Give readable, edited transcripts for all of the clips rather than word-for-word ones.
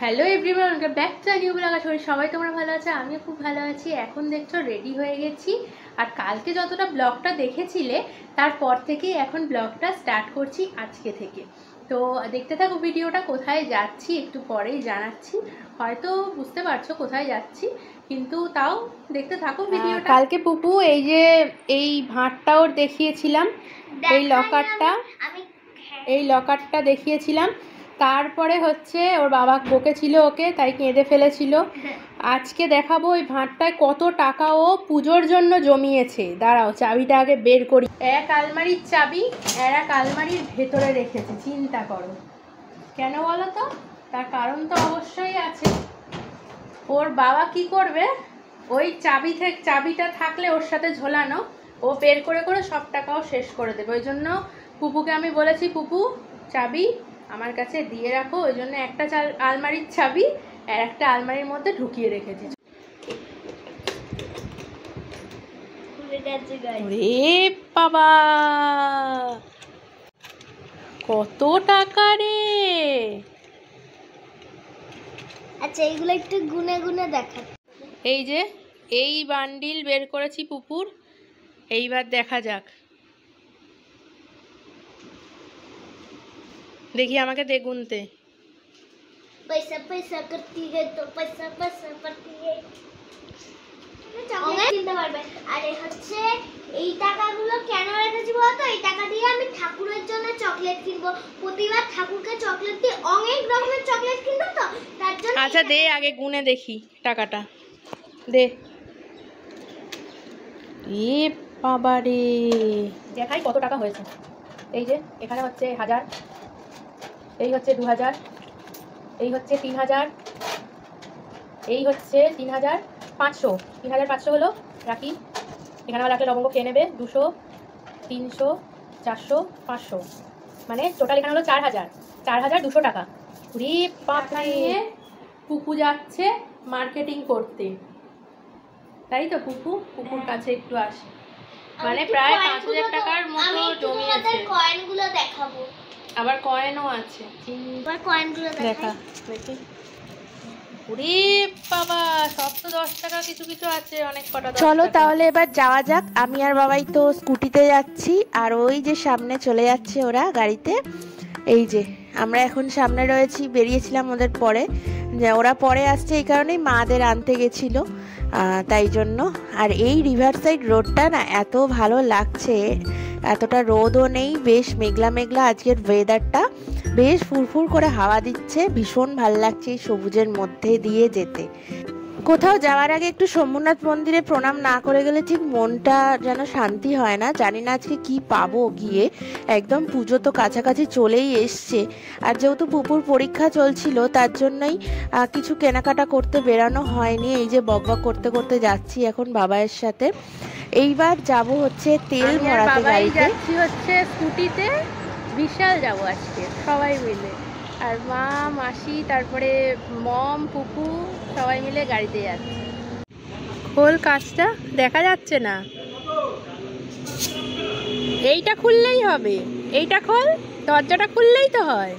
Hello everyone, welcome back to new blog. আশা করি সবাই তোমরা ভালো আছো, আমিও খুব ভালো আছি। এখন দেখছো রেডি হয়ে গেছি। আর কালকে যতটা ব্লগটা দেখেছিলে তারপর থেকে এখন ব্লগটা স্টার্ট করছি আজকে থেকে। তো দেখতে থাকো ভিডিওটা। কোথায় যাচ্ছি একটু পরেই জানাচ্ছি, হয়তো বুঝতে পারছো কোথায় যাচ্ছি, কিন্তু তাও দেখতে থাকো ভিডিওটা। কালকে পুপু এই ভাঁড়টা ওর দেখিয়েছিলাম, এই লকারটা দেখিয়েছিলাম। তারপরে হচ্ছে ওর বাবা বকেছিল ওকে, তাই কেঁদে ফেলেছিল। আজকে দেখাবো ওই ভাঁড়টায় কত টাকা ও পুজোর জন্য জমিয়েছে। দাঁড়াও চাবিটা আগে বের করি। এক আলমারির চাবি আর এক আলমারির ভেতরে রেখেছে, চিন্তা করো। কেন বলো তো? তার কারণ তো অবশ্যই আছে। ওর বাবা কি করবে, ওই চাবিটা থাকলে ওর সাথে ঝোলানো, ও বের করে করে সব টাকাও শেষ করে দেবে। ওই জন্য পুপুকে আমি বলেছি, পুপু চাবি আমার কাছে দিয়ে রাখো। ওই জন্য একটা আলমারির চাবি আর একটা আলমারির মধ্যে ঢুকিয়ে রেখেছি। রে বাবা, কত টাকা রে! আচ্ছা এইগুলো একটু গুনে গুনে দেখা। এই যে এই বান্ডিল বের করেছি পুপুর, এইবার দেখা যাক। দেখি আমাকে দে গুনতে। পয়সা পয়সা করতি হে তো পয়সা পয়সা করতি হে। চকলেট কিনতে পারবে। আরে হচ্ছে এই টাকাগুলো কেন রেখেছি বলতো? এই টাকা দিয়ে আমি ঠাকুরের জন্য চকলেট কিনবো। প্রতিবার ঠাকুরকে চকলেট দিয়ে অনেক রকমের চকলেট কিনবো, তো তার জন্য। আচ্ছা দে আগে গুনে দেখি টাকাটা, দে। এ বাবা রে, দেখাই কত টাকা হয়েছে। এই যে এখানে হচ্ছে 1000, এই হচ্ছে 2000, এই হচ্ছে 3000, এই হচ্ছে 3500। 3500 হলো, রাখি। এখানে আবার রাখলে লবঙ্গ খেয়ে নেবে। 200, 300, 400, 500, মানে টোটাল এখানে হলো 4000। 4200 টাকা। রে বাবা, নিয়ে পুপু যাচ্ছে মার্কেটিং করতে, তাই তো? পুপুর কাছে একটু আসে, মানে প্রায় 5000 টাকার মতো জমিয়েছে। কয়েনগুলো দেখাবো, আবার কয়েনও আছে। আবার কয়েনগুলো দেখা দেখি। ওরে বাবা, সব তো 10 টাকা, কিছু কিছু আছে অনেক কটা। চলো তাহলে এবার যাওয়া যাক। আমি আর বাবাই তো স্কুটিতে যাচ্ছি, আর ওই যে সামনে চলে যাচ্ছে ওরা গাড়িতে। এই যে আমরা এখন সামনে রয়েছি, বেরিয়েছিলাম ওদের পরে, ওরা পরে আসছে এই কারণেই মাদের আনতে গেছিলো, তাই জন্য। আর এই রিভার সাইড রোডটা না এত ভালো লাগছে, এতটা রোদও নেই, বেশ মেঘলা মেঘলা আজকের ওয়েদারটা, বেশ ফুরফুর করে হাওয়া দিচ্ছে, ভীষণ ভালো লাগছে এই সবুজের মধ্যে দিয়ে যেতে। কোথাও যাওয়ার আগে একটু শম্ভুনাথ মন্দিরে প্রণাম না করে গেলে ঠিক মনটা যেন শান্তি হয় না। জানি না আজকে কি পাবো গিয়ে, একদম পুজো তো কাছাকাছি চলেই এসছে। আর যেহেতু পুপুর পরীক্ষা চলছিল তার জন্যই কিছু কেনাকাটা করতে বেরানো হয়নি। এই যে বকবক করতে করতে যাচ্ছি এখন বাবাইয়ের সাথে। এইবার যাব হচ্ছে তেল ভরাতে গাড়িতে। যাচ্ছি হচ্ছে স্কুটিতে, বিশাল যাব আজকে সবাই মিলে। আর মা, মাসি, তারপরে মম, পুপু সবাই মিলে গাড়িতে যাচ্ছে। খোল কাজটা, দেখা যাচ্ছে না। এইটা খুললেই হবে, এইটা খোল, দরজাটা খুললেই তো হয়।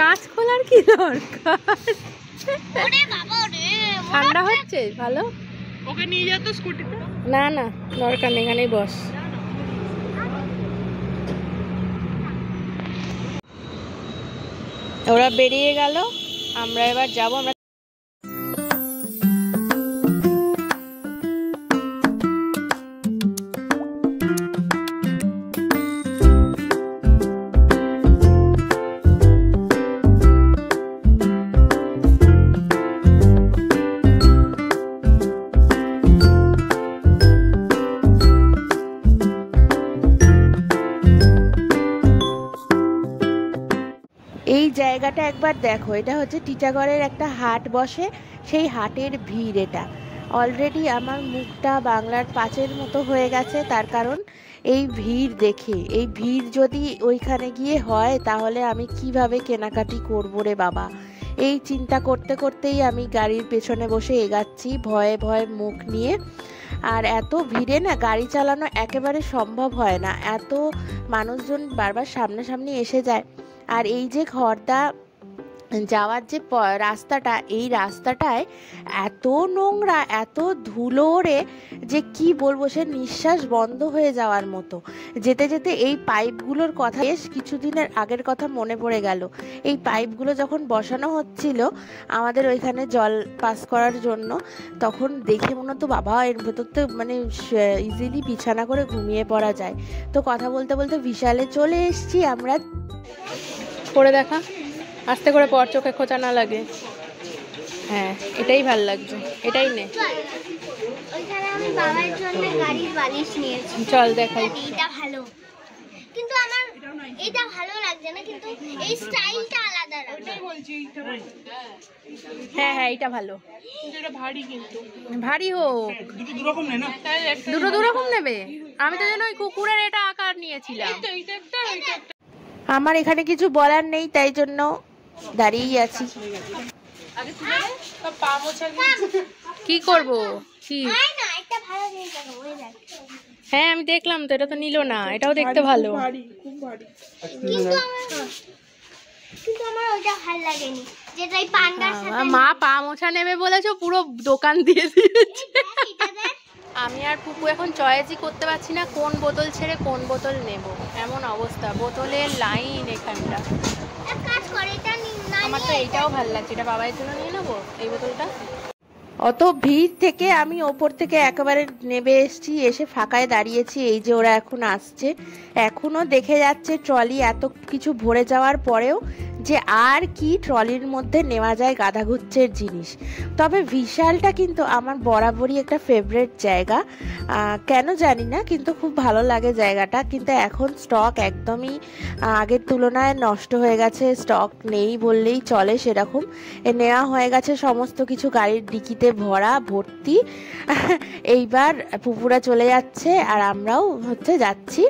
কাজ খোলার কি দরকার? ঠান্ডা হচ্ছে ভালো। ওকে নিয়ে যা তো স্কুটিতে। না না দরকার নেই, এখানেই বস। ওরা বেরিয়ে গেল, আমরা এবার যাবো। আমরা এই জায়গাটা একবার দেখো, এটা হচ্ছে টিটাগড়ের একটা হাট বসে, সেই হাটের ভিড়। এটা অলরেডি আমার মুখটা বাংলার পাঁচের মতো হয়ে গেছে, তার কারণ এই ভিড় দেখে। এই ভিড় যদি ওইখানে গিয়ে হয় তাহলে আমি কিভাবে কেনাকাটি করবো রে বাবা, এই চিন্তা করতে করতেই আমি গাড়ির পেছনে বসে এগাচ্ছি ভয়ে ভয়ে মুখ নিয়ে। আর এত ভিড়ে না গাড়ি চালানো একেবারে সম্ভব হয় না, এত মানুষজন বারবার সামনাসামনি এসে যায়। আর এই যে খড়দা যাওয়ার যে রাস্তাটা, এই রাস্তাটায় এত নোংরা, এত ধুলো ওড়ে যে কি বলবো, সে নিঃশ্বাস বন্ধ হয়ে যাওয়ার মতো। যেতে যেতে এই পাইপগুলোর কথা, বেশ কিছুদিনের আগের কথা মনে পড়ে গেল। এই পাইপগুলো যখন বসানো হচ্ছিল আমাদের ওইখানে জল পাস করার জন্য, তখন দেখে মনে হতো বাবা এর ভেতর তো মানে ইজিলি বিছানা করে ঘুমিয়ে পড়া যায়। তো কথা বলতে বলতে বিশালে চলে এসেছি আমরা। করে দেখা, আস্তে করে পর, চোখে খোঁচা না লাগে। হ্যাঁ, এটাই ভাল লাগছে, এটাই নে। ওইখানে আমি বাবার জন্য গাড়ির বালিশ নিয়েছি। চল দেখাই। এটা ভালো, কিন্তু আমার এটা ভালো লাগছে না, কিন্তু এই স্টাইলটা আলাদা লাগছে। হ্যাঁ হ্যাঁ, এইটা ভালো। ভারী, কিন্তু ভারী হোক, দুটো দু রকম নেবে। আমি তো যেন ওই কুকুরের এটা আকার নিয়েছিলাম। আমার এখানে কিছু বলার নেই, তাই জন্য দাঁড়িয়েই আছি। কি করব? কি? না, এটা ভালো জিনিস দেখো, ওই দেখ। হ্যাঁ, আমি দেখলাম তো, এটা তো নিল না। এটাও দেখতে ভালো, কিন্তু আমার ওটা ভালো লাগেনি, যেটা এই পান্ডার সাথে। মা পা মোছা নেবে বলেছো, পুরো দোকান দিয়ে দিয়েছে। এটা দেখ। আমি আর পুপু এখন চয়েসই করতে পারছি না কোন বোতল ছেড়ে কোন বোতল নেব। এমন অবস্থা, বোতলের লাইন এখানটা। এক কাজ করে, এটা না আমার তো এইটাও ভালো লাগছে, এটা বাবার জন্য নিয়ে নেবো এই বোতলটা। অত ভিড় থেকে আমি ওপর থেকে একেবারে নেমে এসেছি, এসে ফাঁকায় দাঁড়িয়েছি। এই যে ওরা এখন আসছে, এখনো দেখে যাচ্ছে ট্রলি এত কিছু ভরে যাওয়ার পরেও যে আর কি ট্রলির মধ্যে নেওয়া যায় গাধাগুচ্ছের জিনিস। তবে বিশালটা কিন্তু আমার বরাবরই একটা ফেভারিট জায়গা, কেন জানি না, কিন্তু খুব ভালো লাগে জায়গাটা। কিন্তু এখন স্টক একদমই আগের তুলনায় নষ্ট হয়ে গেছে, স্টক নেই বললেই চলে। সেরকম নেওয়া হয়ে গেছে সমস্ত কিছু, গাড়ির ডিকিতে ভরা ভর্তি। এইবার পুপুরা চলে যাচ্ছে আর আমরাও যাচ্ছি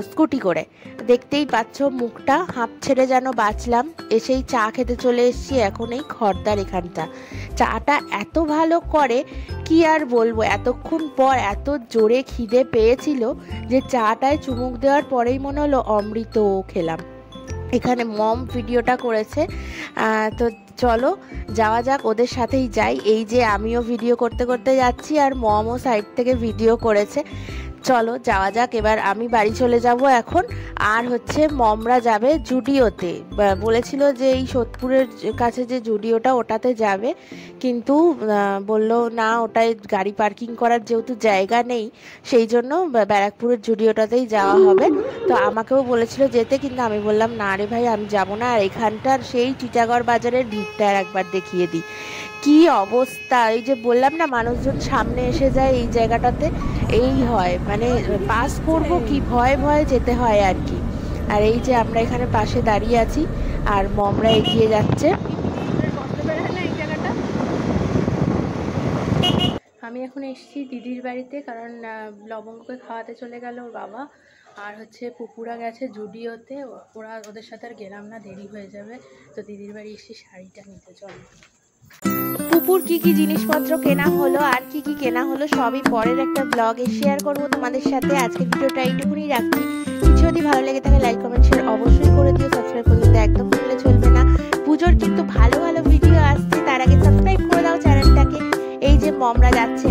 স্কুটি করে। দেখতেই পাচ্ছ মুখটা হাঁপ ছেড়ে যেন বাঁচলাম। এসেই চা খেতে চলে এসেছি এখন এই খড়দার এখানটা। চাটা এত ভালো করে কি আর বলবো, এতক্ষণ পর এত জোরে খিদে পেয়েছিল যে চাটায় চুমুক দেওয়ার পরেই মনে হলো অমৃত খেলাম। এখানে মম ভিডিওটা করেছে, তো চলো যাওয়া যাক, ওদের সাথেই যাই। এই যে আমিও ভিডিও করতে করতে যাচ্ছি আর মমও সাইড থেকে ভিডিও করেছে। চলো যাওয়া যাক। এবার আমি বাড়ি চলে যাব এখন, আর মমরা যাবে জুডিওতে। বলেছিল যে এই সোদপুরের কাছে যে জুডিওটা ওটাতে যাবে, কিন্তু বললো না, ওটায় গাড়ি পার্কিং করার যেহেতু জায়গা নেই, সেই জন্য ব্যারাকপুরের জুডিওটাতেই যাওয়া হবে। তো আমাকেও বলেছিল যেতে, কিন্তু আমি বললাম না রে ভাই, আমি যাব না। আর এখানটার সেই টিটাগড় বাজারের ভিড়টা আর একবার দেখিয়ে দিই, কি অবস্থা। এই যে বললাম না, মানুষজন সামনে এসে যায় এই জায়গাটাতে, এই হয় মানে পাস করব কি ভয়ে ভয়ে যেতে হয় আর কি। আর এই যে আমরা এখানে পাশে দাঁড়িয়ে আছি আর মমরা এগিয়ে যাচ্ছে। আমি এখন এসেছি দিদির বাড়িতে, কারণ লবঙ্গকে খাওয়াতে চলে গেল ওর বাবা, আর পুকুরা গেছে জুডিওতে। ওরা ওদের সাথে আর গেলাম না, দেরি হয়ে যাবে। তো দিদির বাড়ি এসে শাড়িটা নিতে চলে। পুকুর কি কি জিনিসপত্র কেনা হলো আর কি কি কেনা হলো সবই পরের একটা ব্লগে শেয়ার করব তোমাদের সাথে। আজকের ভিডিওটা এইটুকুনি রাখছি। কিছু যদি ভালো লেগে থাকে লাইক কমেন্ট শেয়ার অবশ্যই করে দিও, সাবস্ক্রাইব করতে তো একদম ভুলে চলবে না। পুজোর কিন্তু ভালো ভালো ভিডিও আসছে, তার আগে সাবস্ক্রাইব করে দাও চ্যানেলটাকে। এই যে মমরা যাচ্ছে